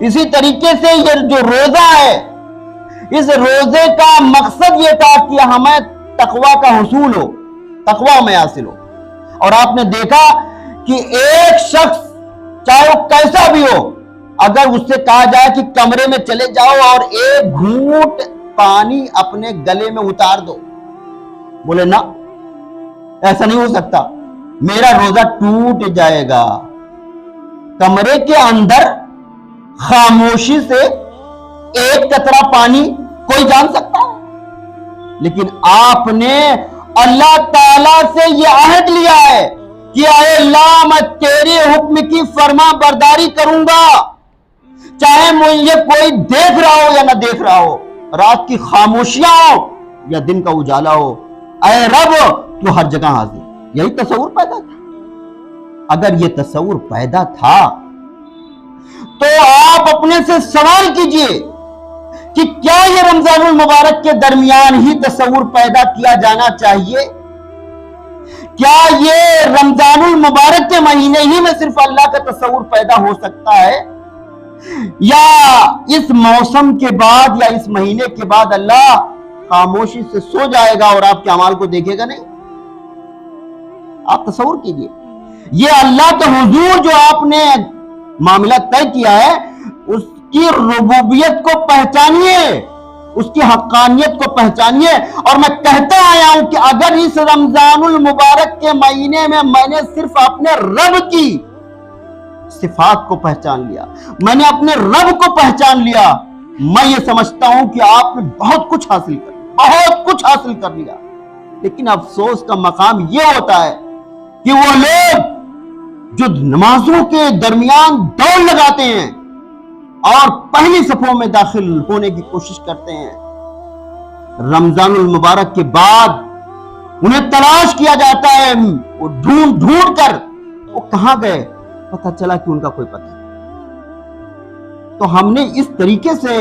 اسی طریقے سے یہ جو روزہ ہے، اس روزے کا مقصد یہ تھا کہ ہمیں تقوی کا حصول ہو، تقوی میں حاصل ہو۔ اور آپ نے دیکھا کہ ایک شخص چاہے وہ کیسا بھی ہو، اگر اس سے کہا جائے کہ کمرے میں چلے جاؤ اور ایک گھونٹ پانی اپنے گلے میں اتار دو، بولے نا، ایسا نہیں ہو سکتا، میرا روزہ ٹوٹ جائے گا۔ کمرے کے اندر خاموشی سے ایک قطرہ پانی کوئی جان سکتا ہے، لیکن آپ نے اللہ تعالیٰ سے یہ عہد لیا ہے کہ اے اللہ، میں تیرے حکم کی فرما برداری کروں گا، چاہے مجھے کوئی دیکھ رہا ہو یا نہ دیکھ رہا ہو، رات کی خاموشیاں ہو یا دن کا اجالا ہو، اے رب تو ہر جگہ حاضر۔ یہی تصور پیدا تھا۔ اگر یہ تصور پیدا تھا تو آپ اپنے سے سوال کیجئے کہ کیا یہ رمضان المبارک کے درمیان ہی تصور پیدا کیا جانا چاہیے؟ کیا یہ رمضان المبارک کے مہینے ہی میں صرف اللہ کا تصور پیدا ہو سکتا ہے، یا اس موسم کے بعد یا اس مہینے کے بعد اللہ خاموشی سے سو جائے گا اور آپ کے اعمال کو دیکھے گا نہیں؟ آپ تصور کیجئے، یہ اللہ کے حضور جو آپ نے معاملہ طے کیا ہے، اس کی ربوبیت کو پہچانیے، اس کی حقانیت کو پہچانیے۔ اور میں کہتا آیا ہوں کہ اگر اس رمضان المبارک کے مہینے میں نے صرف اپنے رب کی صفات کو پہچان لیا، میں نے اپنے رب کو پہچان لیا، میں یہ سمجھتا ہوں کہ آپ نے بہت کچھ حاصل کر لیا۔ لیکن افسوس کا مقام یہ ہوتا ہے کہ وہ لوگ جو نمازوں کے درمیان دوڑ لگاتے ہیں اور پہلی صفوں میں داخل ہونے کی کوشش کرتے ہیں، رمضان المبارک کے بعد انہیں تلاش کیا جاتا ہے، وہ ڈھونڈ کر وہ کہاں گئے، پتہ چلا کہ ان کا کوئی پتہ نہیں۔ تو ہم نے اس طریقے سے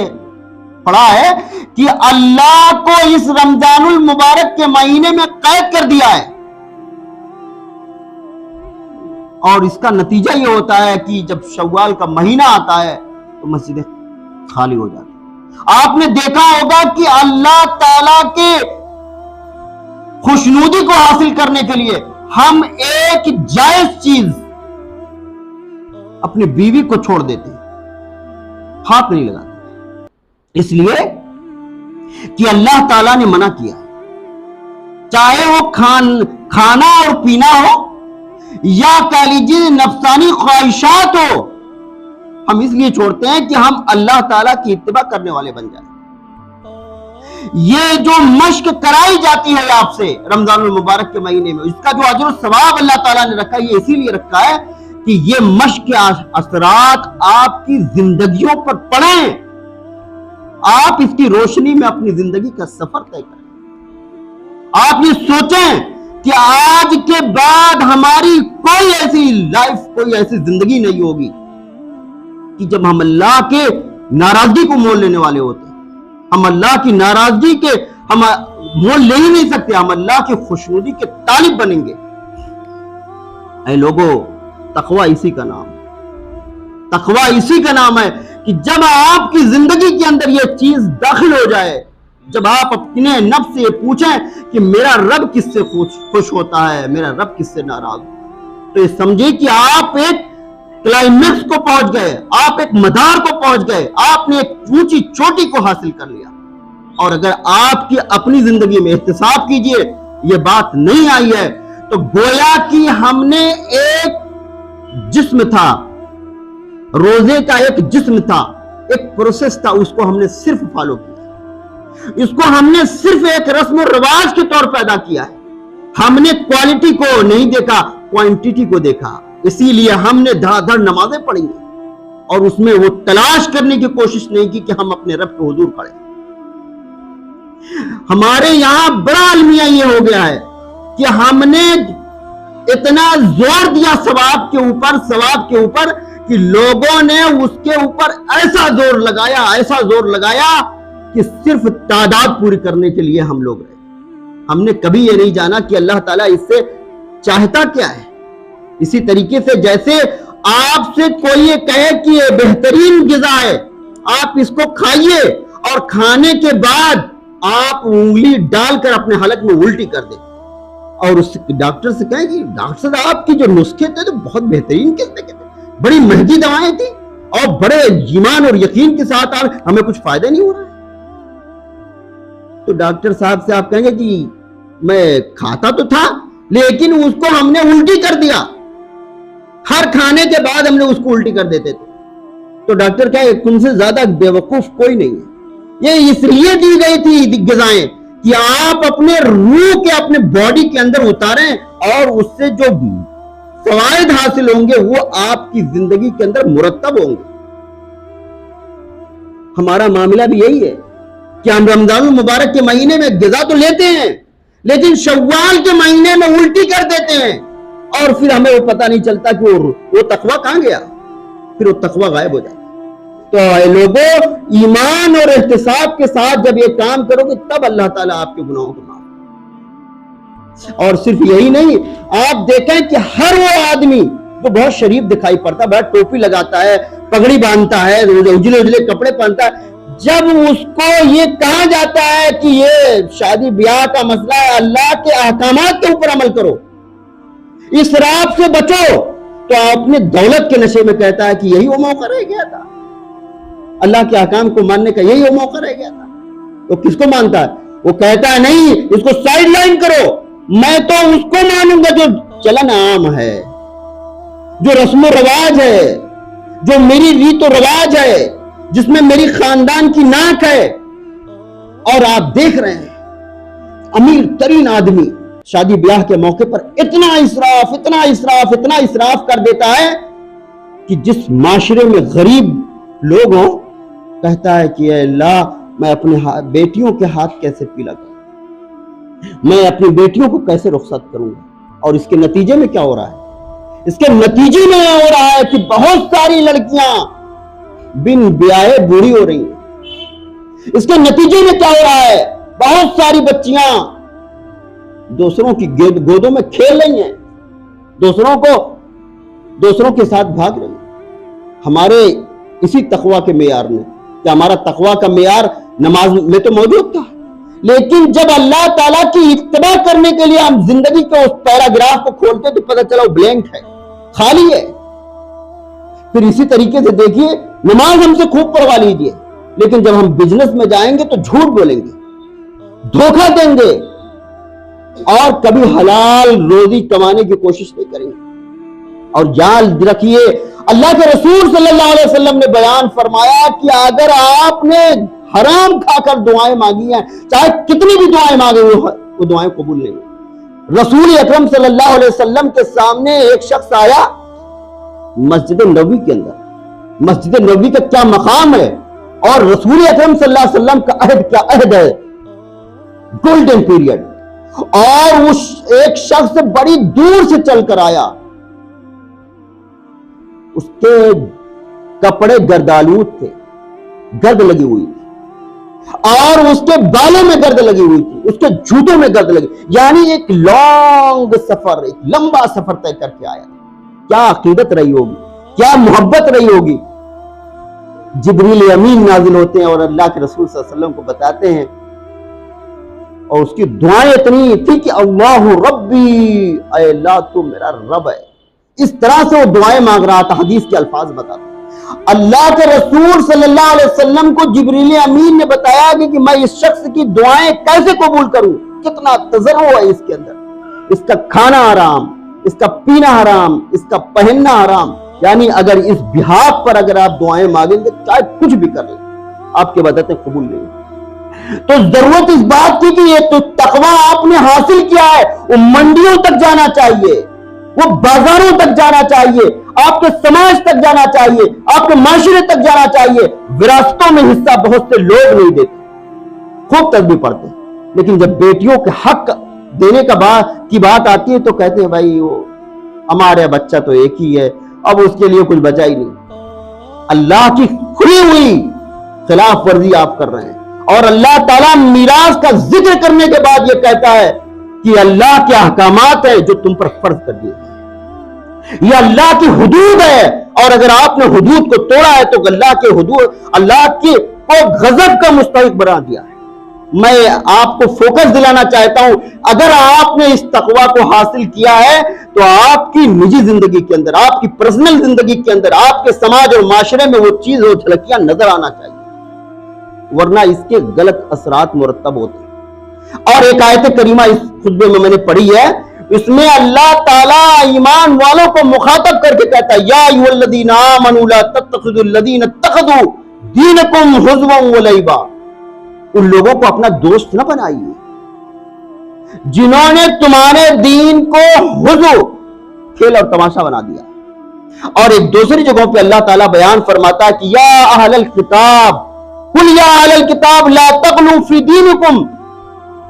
پڑھا ہے کہ اللہ کو اس رمضان المبارک کے مہینے میں قید کر دیا ہے، اور اس کا نتیجہ یہ ہوتا ہے کہ جب شوال کا مہینہ آتا ہے تو مسجدیں خالی ہو جاتی ہیں۔ آپ نے دیکھا ہوگا کہ اللہ تعالیٰ کے خوشنودی کو حاصل کرنے کے لیے ہم ایک جائز چیز اپنی بیوی کو چھوڑ دیتے ہیں، ہاتھ نہیں لگاتے، اس لیے کہ اللہ تعالیٰ نے منع کیا، چاہے وہ کھانا اور پینا ہو یا کہہ لیجیے نفسانی خواہشات ہو، ہم اس لیے چھوڑتے ہیں کہ ہم اللہ تعالیٰ کی اتباع کرنے والے بن جائیں۔ یہ جو مشق کرائی جاتی ہے آپ سے رمضان المبارک کے مہینے میں، اس کا جو اجر و ثواب اللہ تعالیٰ نے رکھا ہے، یہ اسی لیے رکھا ہے کہ یہ مشق کے اثرات آپ کی زندگیوں پر پڑیں، آپ اس کی روشنی میں اپنی زندگی کا سفر طے کریں۔ آپ یہ سوچیں کہ آج کے بعد ہماری کوئی ایسی لائف، کوئی ایسی زندگی نہیں ہوگی کہ جب ہم اللہ کے ناراضگی کو مول لینے والے ہوتے ہیں۔ ہم اللہ کی ناراضگی کے ہم مول لے ہی نہیں سکتے، ہم اللہ کی خوشنودی کے طالب بنیں گے۔ اے لوگو، تقوی اسی کا نام ہے، تقوی اسی کا نام ہے کہ جب آپ کی زندگی کے اندر یہ چیز داخل ہو جائے، جب آپ اپنے نفس سے یہ پوچھیں کہ میرا رب کس سے خوش ہوتا ہے، میرا رب کس سے ناراض ہو، تو یہ سمجھے کہ آپ ایک کلائمیکس کو پہنچ گئے، آپ ایک مدار کو پہنچ گئے، آپ نے ایک اونچی چوٹی کو حاصل کر لیا۔ اور اگر آپ کی اپنی زندگی میں احتساب کیجئے یہ بات نہیں آئی ہے تو گویا کہ ہم نے ایک جسم تھا، روزے کا ایک جسم تھا، ایک پروسیس تھا، اس کو ہم نے صرف فالو کیا، اس کو ہم نے صرف ایک رسم و رواج کے طور پیدا کیا ہے۔ ہم نے کوالٹی کو نہیں دیکھا، کوانٹیٹی کو دیکھا، اسی لیے ہم نے دھڑا دھڑ نمازیں پڑھی اور اس میں وہ تلاش کرنے کی کوشش نہیں کی کہ ہم اپنے رب کے حضور پڑھیں۔ ہمارے یہاں بڑا المیہ یہ ہو گیا ہے کہ ہم نے اتنا زور دیا ثواب کے اوپر کہ لوگوں نے اس کے اوپر ایسا زور لگایا کہ صرف تعداد پوری کرنے کے لیے ہم لوگ رہے۔ ہم نے کبھی یہ نہیں جانا کہ اللہ تعالیٰ اس سے چاہتا کیا ہے۔ اسی طریقے سے جیسے آپ سے کوئی یہ کہے کہ یہ بہترین غذا ہے، آپ اس کو کھائیے، اور کھانے کے بعد آپ انگلی ڈال کر اپنے حلق میں الٹی کر دیں، اور اس ڈاکٹر سے کہیں کہ ڈاکٹر صاحب آپ کی جو نسخے تھے تو بہت بہترین قسم کے تھے، بڑی مہنگی دوائیں تھیں، اور بڑے ایمان اور یقین کے ساتھ ہمیں کچھ فائدہ نہیں ہو رہا ہے، تو ڈاکٹر صاحب سے آپ کہیں گے کہ میں کھاتا تو تھا لیکن اس کو ہم نے الٹی کر دیا، ہر کھانے کے بعد ہم نے اس کو الٹی کر دیتے تھے۔ تو ڈاکٹر کہے تم سے زیادہ بیوقوف کوئی نہیں ہے، یہ اس لیے دی گئی تھی غذائیں کہ آپ اپنے روح کے اپنے باڈی کے اندر اتاریں، اور اس سے جو فوائد حاصل ہوں گے وہ آپ کی زندگی کے اندر مرتب ہوں گے۔ ہمارا معاملہ بھی یہی ہے کہ ہم رمضان المبارک کے مہینے میں غذا تو لیتے ہیں لیکن شوال کے مہینے میں الٹی کر دیتے ہیں، اور پھر ہمیں وہ پتہ نہیں چلتا کہ وہ تقویٰ کہاں گیا، پھر وہ تقویٰ غائب ہو جاتا ہے۔ تو اے لوگوں، ایمان اور احتساب کے ساتھ جب یہ کام کرو گے تب اللہ تعالیٰ آپ کے گناہوں کو معاف۔ اور صرف یہی نہیں، آپ دیکھیں کہ ہر وہ آدمی جو بہت شریف دکھائی پڑتا ہے، بہت ٹوپی لگاتا ہے، پگڑی باندھتا ہے، اجلے اجلے کپڑے پہنتا ہے، جب اس کو یہ کہا جاتا ہے کہ یہ شادی بیاہ کا مسئلہ ہے، اللہ کے احکامات کے اوپر عمل کرو، اسراف سے بچو، تو اپنے دولت کے نشے میں کہتا ہے کہ یہی وہ موقع رہ گیا تھا، اللہ کے احکام کو ماننے کا یہی وہ موقع رہ گیا تھا۔ تو کس کو مانتا ہے؟ وہ کہتا ہے نہیں، اس کو سائیڈ لائن کرو، میں تو اس کو مانوں گا جو چلن عام ہے، جو رسم و رواج ہے، جو میری ریت و رواج ہے، جس میں میری خاندان کی ناک ہے۔ اور آپ دیکھ رہے ہیں امیر ترین آدمی شادی بیاہ کے موقع پر اتنا اسراف اتنا اسراف اتنا اسراف کر دیتا ہے کہ جس معاشرے میں غریب لوگ ہوں کہتا ہے کہ اے اللہ میں اپنے بیٹیوں کے ہاتھ کیسے پیلا کروں، میں اپنی بیٹیوں کو کیسے رخصت کروں گا۔ اور اس کے نتیجے میں کیا ہو رہا ہے؟ اس کے نتیجے میں ہو رہا ہے کہ بہت ساری لڑکیاں بن بیاہے بوڑھی ہو رہی ہیں۔ اس کے نتیجے میں کیا ہو رہا ہے؟ بہت ساری بچیاں دوسروں کی گودوں میں کھیل رہی ہیں، دوسروں کے ساتھ بھاگ رہی ہیں۔ ہمارے اسی تقویٰ کے معیار میں، کہ ہمارا تقویٰ کا معیار نماز میں تو موجود تھا، لیکن جب اللہ تعالیٰ کی اتباع کرنے کے لیے ہم زندگی کے اس پیراگراف کو کھولتے تو پتہ چلا وہ بلینک ہے، خالی ہے۔ پھر اسی طریقے سے دیکھیے، نماز ہم سے خوب پڑھوا لیجیے، لیکن جب ہم بزنس میں جائیں گے تو جھوٹ بولیں گے، دھوکہ دیں گے، اور کبھی حلال روزی کمانے کی کوشش نہیں کریں گے۔ اور یاد رکھیے، اللہ کے رسول صلی اللہ علیہ وسلم نے بیان فرمایا کہ اگر آپ نے حرام کھا کر دعائیں مانگی ہیں، چاہے کتنی بھی دعائیں مانگے وہ دعائیں قبول نہیں ہیں۔ رسول اکرم صلی اللہ علیہ وسلم کے سامنے ایک شخص آیا مسجد نبوی کے اندر، مسجد نبوی کا کیا مقام ہے، اور رسول اکرم صلی اللہ علیہ وسلم کا عہد کیا عہد ہے، گولڈن پیریڈ، اور اس ایک شخص بڑی دور سے چل کر آیا، اس کے کپڑے گردآلود تھے، گرد لگی ہوئی تھی، اور اس کے بالوں میں گرد لگی ہوئی تھی، اس کے جوتوں میں گرد لگی، یعنی ایک لانگ سفر، ایک لمبا سفر طے کر کے آیا۔ کیا عقیدت رہی ہوگی، کیا محبت رہی ہوگی۔ جبریل امین نازل ہوتے ہیں اور اللہ کے رسول صلی اللہ علیہ وسلم کو بتاتے ہیں، اور اس کی دعائیں اتنی تھی کہ اللہ ربی، اے اللہ تو میرا رب ہے، اس طرح سے وہ دعائیں مانگ رہا تھا۔ حدیث کے الفاظ بتاتے ہیں، اللہ کے رسول صلی اللہ علیہ وسلم کو جبریل امین نے بتایا کہ میں اس شخص کی دعائیں کیسے قبول کروں، کتنا تضرع ہے اس کے اندر، اس کا کھانا حرام، اس کا پینا حرام، اس کا پہننا حرام، یعنی اگر اس بہاف پر اگر آپ دعائیں مانگیں گے چاہے کچھ بھی کر لیں، آپ کے بدتیں قبول نہیں۔ تو ضرورت اس بات کی کہ یہ تو تقویٰ آپ نے حاصل کیا ہے، وہ منڈیوں تک جانا چاہیے، وہ بازاروں تک جانا چاہیے، آپ کے سماج تک جانا چاہیے، آپ کے معاشرے تک جانا چاہیے۔ وراثتوں میں حصہ بہت سے لوگ نہیں دیتے، خوب تسبیح پڑھتے ہیں، لیکن جب بیٹیوں کے حق دینے کی بات آتی ہے تو کہتے ہیں بھائی وہ ہمارے بچہ تو ایک ہی ہے، اب اس کے لیے کچھ بچا ہی نہیں۔ اللہ کی کھلی ہوئی خلاف ورزی آپ کر رہے ہیں، اور اللہ تعالیٰ میراث کا ذکر کرنے کے بعد یہ کہتا ہے کہ اللہ کے احکامات ہیں جو تم پر فرض کر دیے، یہ اللہ کی حدود ہے، اور اگر آپ نے حدود کو توڑا ہے تو اللہ کی کو غضب کا مستحق بنا دیا ہے۔ میں آپ کو فوکس دلانا چاہتا ہوں، اگر آپ نے اس تقوی کو حاصل کیا ہے تو آپ کی نجی زندگی کے اندر، آپ کی پرسنل زندگی کے اندر، آپ کے سماج اور معاشرے میں وہ چیز اور جھلکیاں نظر آنا چاہیے، ورنہ اس کے غلط اثرات مرتب ہوتے ہیں۔ اور ایک آیت کریمہ اس خطبے میں نے پڑھی ہے، اس میں اللہ تعالیٰ ایمان والوں کو مخاطب کر کے کہتا ہے، یا ایھا الذین آمنوا لا تتخذوا الذین اتخذوا دینکم ہزوا ولعبا، ان لوگوں کو اپنا دوست نہ بنائیے جنہوں نے تمہارے دین کو ہزو، کھیل اور تماشا بنا دیا۔ اور ایک دوسری جگہوں پہ اللہ تعالیٰ بیان فرماتا ہے کہ یا اہل الکتاب قل یا اہل الکتاب لا تغلوا فی دینکم،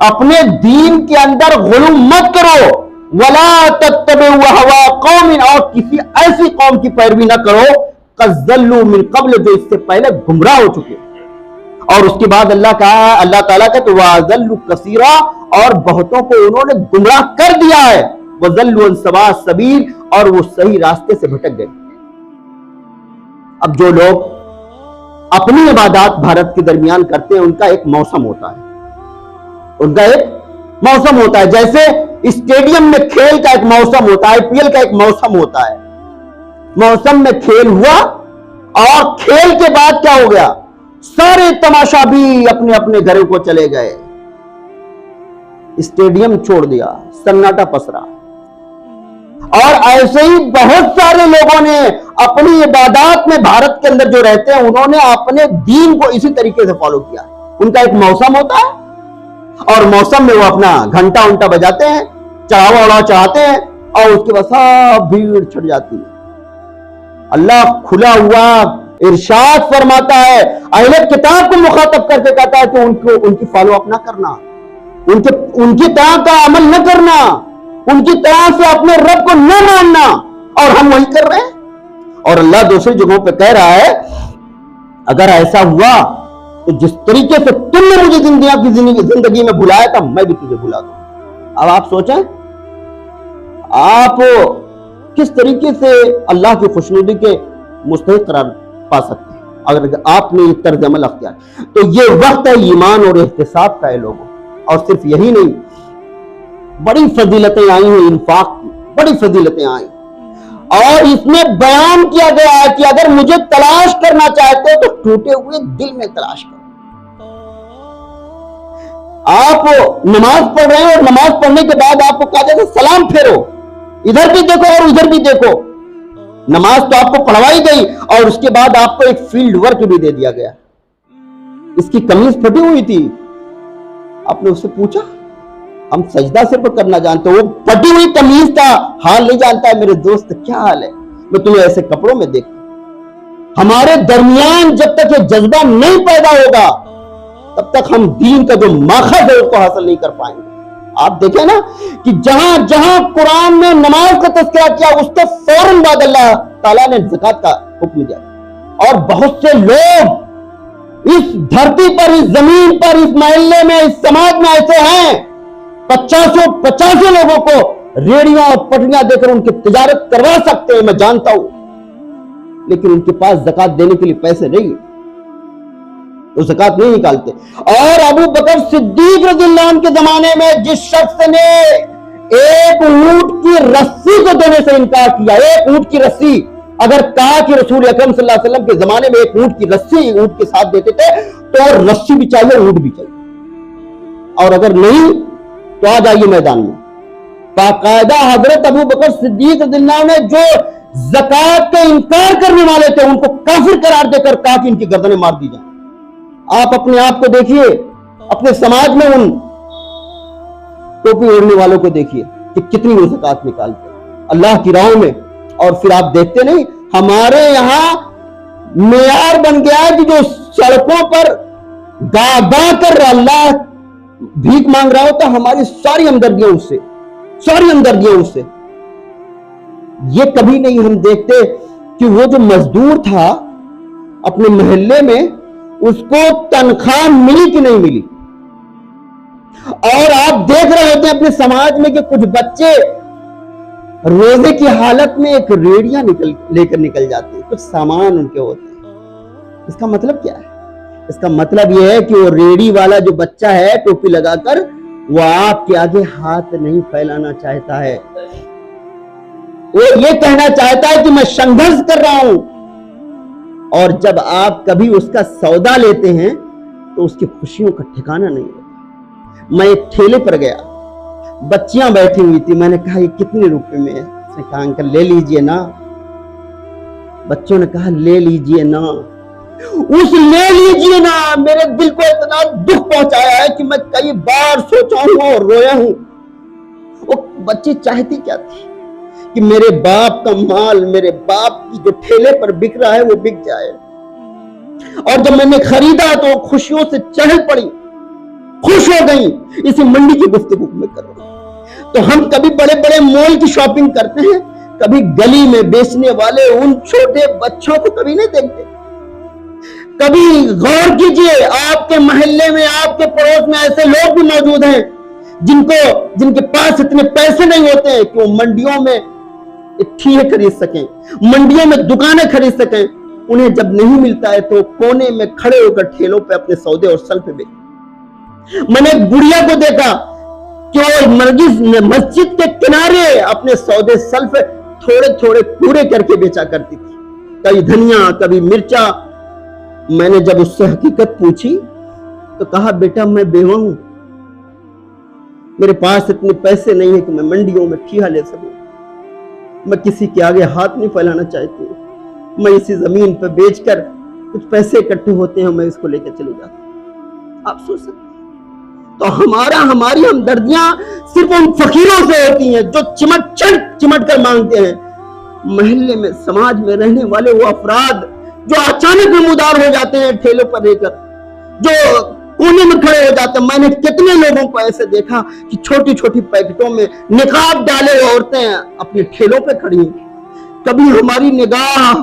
اپنے دین کے اندر غلو مت کرو، ولا تتبعوا اہواء قوم، اور کسی ایسی قوم کی پیروی نہ کرو قد ضلوا من قبل، جو اس سے پہلے گمراہ ہو چکے۔ اور اس کے بعد اللہ تعالیٰ کا تو وَأَضَلُّوا كَثِيرًا، اور بہتوں کو انہوں نے گمراہ کر دیا ہے، وَضَلُّوا عَن سَوَاءِ السَّبِيلِ، اور وہ صحیح راستے سے بھٹک گئے۔ اب جو لوگ اپنی عبادات بھارت کے درمیان کرتے ہیں، ان کا ایک موسم ہوتا ہے، جیسے اسٹیڈیم میں کھیل کا ایک موسم ہوتا ہے، IPL کا ایک موسم ہوتا ہے، موسم میں کھیل ہوا اور کھیل کے بعد کیا ہو گیا، سارے تماشا بھی اپنے اپنے گھروں کو چلے گئے، اسٹیڈیم چھوڑ دیا، سناٹا پسرا۔ اور ایسے ہی بہت سارے لوگوں نے اپنی عبادات میں بھارت کے اندر جو رہتے ہیں، انہوں نے اپنے دین کو اسی طریقے سے فالو کیا۔ ان کا ایک موسم ہوتا ہے، اور موسم میں وہ اپنا گھنٹا بجاتے ہیں، چڑھاوا چڑھاتے ہیں، اور اس کے بعد سب بھیڑ چھٹ جاتی ہے۔ اللہ کھلا ہوا ارشاد فرماتا ہے، اہل کتاب کو مخاطب کر کے کہتا ہے کہ ان کی فالو اپ نہ کرنا، ان کی طرح کا عمل نہ کرنا، ان کی طرح سے اپنے رب کو نہ ماننا، اور ہم وہی کر رہے ہیں۔ اور اللہ دوسری جگہوں پہ کہہ رہا ہے، اگر ایسا ہوا تو جس طریقے سے تم نے مجھے زندگی میں بھلایا تھا، میں بھی تجھے بھلا دوں۔ اب آپ سوچیں، آپ کس طریقے سے اللہ کی خوشنودی کے مستحق قرار پا سکتے ہیں اگر آپ نے یہ طرز عمل اختیار۔ تو یہ وقت ہے ایمان اور احتساب کا ہے لوگوں، اور صرف یہی نہیں، بڑی فضیلتیں آئی ہیں انفاق کی، بڑی فضیلتیں آئی، اور اس میں بیان کیا گیا ہے کہ اگر مجھے تلاش کرنا چاہتے تو ٹوٹے ہوئے دل میں تلاش کرو۔ آپ نماز پڑھ رہے ہیں اور نماز پڑھنے کے بعد آپ کو کہا جاتا ہے سلام پھیرو، ادھر بھی دیکھو اور ادھر بھی دیکھو۔ نماز تو آپ کو پڑھوائی گئی، اور اس کے بعد آپ کو ایک فیلڈ ورک بھی دے دیا گیا۔ اس کی قمیص پھٹی ہوئی تھی، آپ نے اس سے پوچھا، ہم سجدہ صرف کرنا جانتے، وہ پھٹی ہوئی قمیص تھا، حال نہیں جانتا ہے میرے دوست کیا حال ہے، میں تمہیں ایسے کپڑوں میں دیکھتا ہوں۔ ہمارے درمیان جب تک یہ جذبہ نہیں پیدا ہوگا، تب تک ہم دین کا جو ماخذ ہے اس کو حاصل نہیں کر پائیں گے۔ آپ دیکھیں نا کہ جہاں جہاں قرآن میں نماز کا تذکرہ کیا، اس کے فوراً بعد اللہ تعالیٰ نے زکوٰۃ کا حکم دیا۔ اور بہت سے لوگ اس دھرتی پر، اس زمین پر، اس محلے میں، اس سماج میں ایسے ہیں، 50 لوگوں کو ریڑیاں اور پٹریاں دے کر ان کی تجارت کروا سکتے ہیں، میں جانتا ہوں، لیکن ان کے پاس زکوٰۃ دینے کے لیے پیسے نہیں، وہ زکوٰۃ نہیں نکالتے۔ اور ابو بکر صدیق رضی اللہ عنہ کے زمانے میں جس شخص نے ایک اونٹ کی رسی کو دینے سے انکار کیا، ایک اونٹ کی رسی، اگر کہا کہ رسول اکرم صلی اللہ علیہ وسلم کے زمانے میں ایک اونٹ کی رسی اونٹ کے ساتھ دیتے تھے، تو رسی بھی چاہیے، اونٹ بھی چاہیے، اور اگر نہیں تو آ جائیے میدان میں۔ باقاعدہ حضرت ابو بکر صدیق رضی اللہ عنہ نے جو زکوٰۃ کا انکار کرنے والے تھے، ان کو کافر قرار دے کر کہا کہ ان کی گردنیں مار دی جائیں۔ آپ اپنے آپ کو دیکھیے، اپنے سماج میں ان ٹوپی اوڑھنے والوں کو دیکھیے کہ کتنی وہ زکوٰۃ نکالتے ہیں اللہ کی راہوں میں، اور پھر آپ دیکھتے نہیں، ہمارے یہاں معیار بن گیا ہے کہ جو سڑکوں پر گا گا کر اللہ بھیک مانگ رہا ہوتا، ہماری ساری ہمدردیاں اس سے۔ یہ کبھی نہیں ہم دیکھتے کہ وہ جو مزدور تھا اپنے محلے میں، اس کو تنخواہ ملی کہ نہیں ملی، اور آپ دیکھ رہے ہوتے ہیں اپنے سماج میں کہ کچھ بچے روزے کی حالت میں ایک ریڑیاں لے کر نکل جاتے ہیں, کچھ سامان ان کے ہوتے ہیں. اس کا مطلب کیا ہے؟ اس کا مطلب یہ ہے کہ وہ ریڑی والا جو بچہ ہے ٹوپی لگا کر, وہ آپ کے آگے ہاتھ نہیں پھیلانا چاہتا ہے. وہ یہ کہنا چاہتا ہے کہ میں سنگھرش کر رہا ہوں. اور جب آپ کبھی اس کا سودا لیتے ہیں تو اس کی خوشیوں کا ٹھکانہ نہیں ہوتا. میں ایک ٹھیلے پر گیا, بچیاں بیٹھی ہوئی تھی. میں نے کہا یہ کتنے روپے میں ہے؟ اس نے کہا انکل لے لیجئے نا. بچوں نے کہا لے لیجئے نا. اس لے لیجئے نا میرے دل کو اتنا دکھ پہنچایا ہے کہ میں کئی بار سوچا ہوں اور رویا ہوں. وہ بچی چاہتی کیا تھی کہ میرے باپ کا مال, میرے باپ کی جو ٹھیلے پر بک رہا ہے وہ بک جائے. اور جب میں نے خریدا تو خوشیوں سے چہل پڑی, خوش ہو گئی. اسی منڈی کی گفتگو میں کر رہا ہوں. تو ہم کبھی بڑے بڑے مال کی شاپنگ کرتے ہیں, کبھی گلی میں بیچنے والے ان چھوٹے بچوں کو کبھی نہیں دیکھتے. کبھی غور کیجئے, آپ کے محلے میں, آپ کے پڑوس میں ایسے لوگ بھی موجود ہیں جن کے پاس اتنے پیسے نہیں ہوتے ہیں کہ وہ منڈیوں میں ٹھیلے خرید سکیں, منڈیوں میں دکانیں خرید سکیں. انہیں جب نہیں ملتا ہے تو کونے میں کھڑے ہو کر ٹھیلوں پہ اپنے سودے اور سلفے بیچتے. میں نے ایک گڑیا کو دیکھا کہ وہ مسجد کے کنارے اپنے سودے سلفے تھوڑے تھوڑے پورے کر کے بیچا کرتی تھی, کبھی دھنیا کبھی مرچا. میں نے جب اس سے حقیقت پوچھی تو کہا بیٹا میں بیوہ ہوں, میرے پاس اتنے پیسے نہیں ہیں کہ میں منڈیوں میں ٹھیلا لے سکوں. میں کسی کے آگے ہاتھ نہیں پھیلانا چاہتی ہوں. میں اسی زمین پہ بیچ کر کچھ پیسے اکٹھے ہوتے ہیں, میں اس کو لے کے چلے جاتا ہوں. آپ سوچ سکتے ہیں. تو ہماری ہمدردیاں صرف ان فقیروں سے ہوتی ہیں جو چمٹ کر مانگتے ہیں. محلے میں, سماج میں رہنے والے وہ افراد جو اچانک نمودار ہو جاتے ہیں ٹھیلوں پر لے کر, جو کونے میں کھڑے ہو جاتے ہیں. میں نے کتنے لوگوں کو ایسے دیکھا کہ چھوٹی چھوٹی پیکٹوں میں نقاب ڈالے عورتیں اپنے ٹھیلوں پہ کھڑی ہیں. کبھی ہماری نگاہ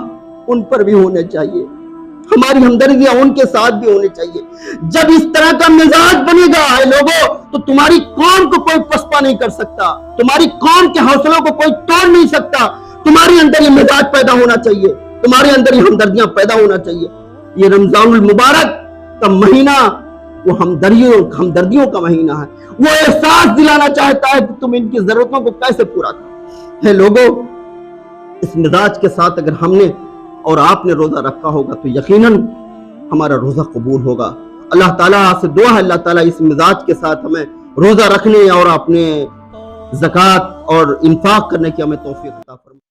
ان پر بھی ہونے چاہیے, ہماری ہمدردیاں ان کے ساتھ بھی ہونی چاہیے. جب اس طرح کا مزاج بنے گا اے لوگوں, تو تمہاری قوم کو کوئی پسپا نہیں کر سکتا, تمہاری قوم کے حوصلوں کو کوئی توڑ نہیں سکتا. تمہارے اندر یہ مزاج پیدا ہونا چاہیے, تمہارے اندر یہ ہمدردیاں پیدا ہونا چاہیے. یہ رمضان المبارک کا مہینہ وہ ہمدردیوں کا مہینہ ہے. وہ احساس دلانا چاہتا ہے کہ تم ان کی ضرورتوں کو کیسے پورا کرو. ہے لوگوں, اس مزاج کے ساتھ اگر ہم نے اور آپ نے روزہ رکھا ہوگا تو یقیناً ہمارا روزہ قبول ہوگا. اللہ تعالیٰ سے دعا ہے اللہ تعالیٰ اس مزاج کے ساتھ ہمیں روزہ رکھنے اور اپنے زکوٰۃ اور انفاق کرنے کی ہمیں توفیق عطا فرمائے.